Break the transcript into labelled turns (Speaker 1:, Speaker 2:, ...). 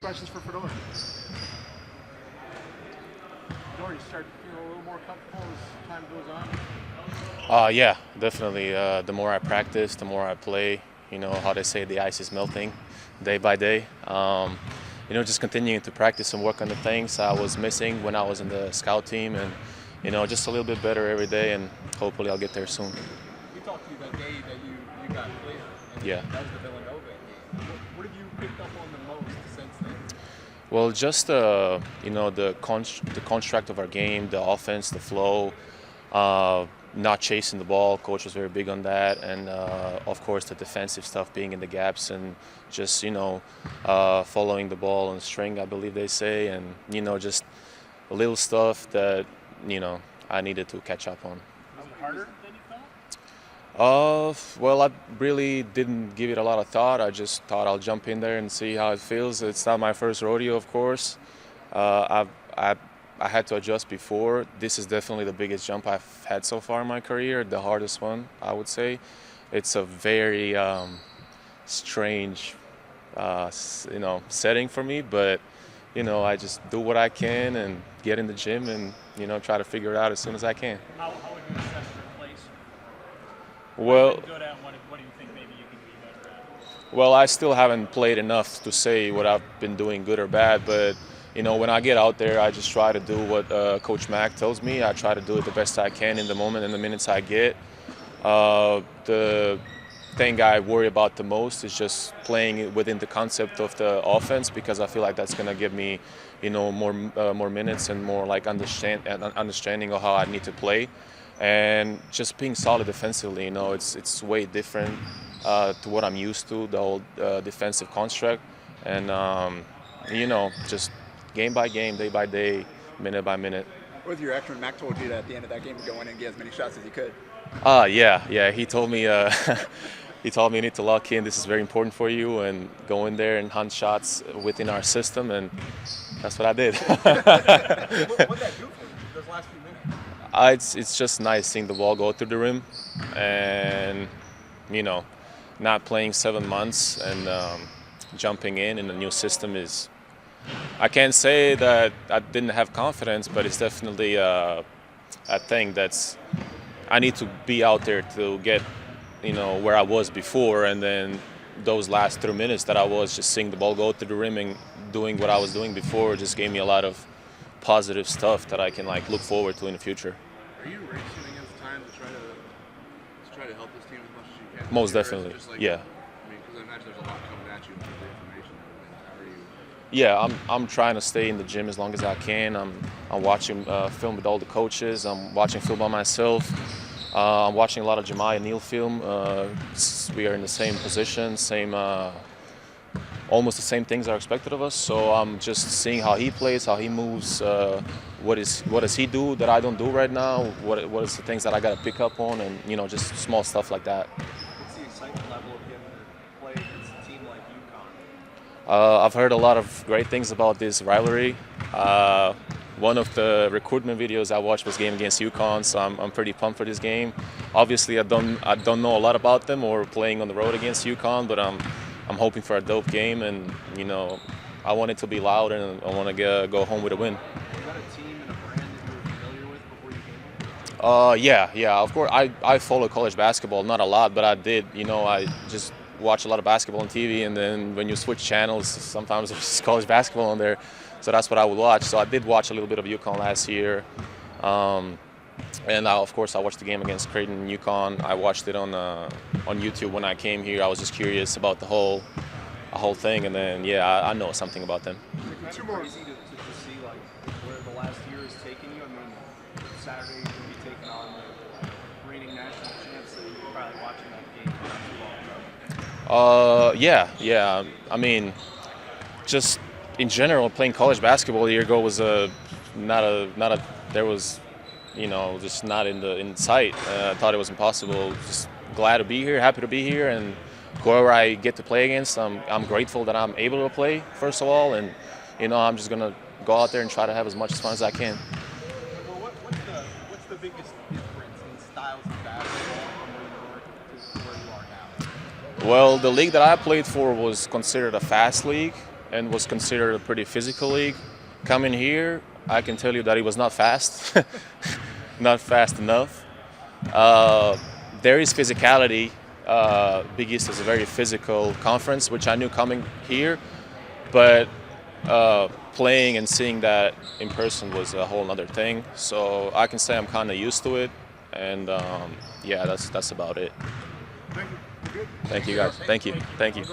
Speaker 1: Questions for Fedor. Fedor, you start to feel a little more comfortable as time goes on?
Speaker 2: Yeah, definitely. The more I practice, the more I play. You know how they say the ice is melting day by day. Just continuing to practice and work on the things I was missing when I was in the scout team, and just a little bit better every day, and hopefully I'll get there soon.
Speaker 1: We talked to you that day that you got clear. And
Speaker 2: Yeah.
Speaker 1: That was the Villanova game. What have you picked up on the most since then?
Speaker 2: Well, just the construct of our game, the offense, the flow, not chasing the ball. Coach was very big on that, and of course the defensive stuff, being in the gaps and just following the ball and string, I believe they say, and just a little stuff that I needed to catch up on.
Speaker 1: Was it harder than you thought?
Speaker 2: Well, I really didn't give it a lot of thought. I just thought I'll jump in there and see how it feels. It's not my first rodeo, of course. I had to adjust before. This is definitely the biggest jump I've had so far in my career, the hardest one, I would say. It's a very strange, setting for me, but I just do what I can and get in the gym and try to figure it out as soon as I can.
Speaker 1: How would you assess your place?
Speaker 2: Well,
Speaker 1: What are you good at? What do you think maybe you can be better at?
Speaker 2: Well, I still haven't played enough to say what I've been doing good or bad, but when I get out there, I just try to do what Coach Mack tells me. I try to do it the best I can in the moment and the minutes I get. The thing I worry about the most is just playing within the concept of the offense, because I feel like that's going to give me, more minutes and more like understanding of how I need to play, and just being solid defensively. It's way different to what I'm used to, the whole defensive construct, and just game by game, day by day, minute by minute.
Speaker 3: What was your reaction when Mac told you that at the end of that game to go in and get as many shots as you could?
Speaker 2: Yeah. He told me you need to lock in. This is very important for you, and go in there and hunt shots within our system, and that's what I did.
Speaker 1: What did that do for you, those last few minutes?
Speaker 2: It's just nice seeing the ball go through the rim, and not playing 7 months and jumping in a new system is. I can't say that I didn't have confidence, but it's definitely a thing that's. I need to be out there to get, where I was before, and then those last 3 minutes that I was just seeing the ball go through the rim and doing what I was doing before just gave me a lot of positive stuff that I can look forward to in the future.
Speaker 4: Are you racing against time to try to help this team as much as you can?
Speaker 2: Most definitely, yeah.
Speaker 4: Because I imagine there's a lot coming at you in terms of information and everything. How are you?
Speaker 2: Yeah, I'm trying to stay in the gym as long as I can. I'm watching film with all the coaches. I'm watching film by myself. I'm watching a lot of Jemiah Neal film. We are in the same position, almost the same things are expected of us. So I'm just seeing how he plays, how he moves. What does he do that I don't do right now? What is the things that I got to pick up on, and just small stuff like that.
Speaker 1: What's the excitement level of him to play against a team like Uconn?
Speaker 2: I've heard a lot of great things about this rivalry. One of the recruitment videos I watched was game against Uconn, so I'm pretty pumped for this game. Obviously, I don't know a lot about them or playing on the road against Uconn, but I'm hoping for a dope game, and I want it to be loud, and I want to go home with a win.
Speaker 1: Was that a team and a brand that you were familiar with before you came here?
Speaker 2: Yeah. Of course, I follow college basketball, not a lot, but I did. I just watch a lot of basketball on TV, and then when you switch channels, sometimes there's college basketball on there. So that's what I would watch. So I did watch a little bit of Uconn last year. And of course, I watched the game against Creighton and Uconn. I watched it on YouTube when I came here. I was just curious about the whole thing. And then, I know something about them.
Speaker 1: It's crazy to see where the last year has taken you. I mean, Saturday you're going to be taking on the reigning national champs, so you're probably watching that game.
Speaker 2: Yeah. I mean, just in general, playing college basketball a year ago was just not in sight. I thought it was impossible. Just glad to be here, happy to be here, and whoever I get to play against, I'm grateful that I'm able to play, first of all, and I'm just gonna go out there and try to have as much fun as I can.
Speaker 1: Well, what's the biggest difference in styles of basketball from where you were to where you are now?
Speaker 2: Well, the league that I played for was considered a fast league. and was considered a pretty physical league. Coming here, I can tell you that it was not fast, not fast enough. There is physicality. Big East is a very physical conference, which I knew coming here, but playing and seeing that in person was a whole other thing. So I can say I'm kind of used to it, and yeah, that's about it.
Speaker 4: Thank you. Good.
Speaker 2: Thank you guys. Thank you.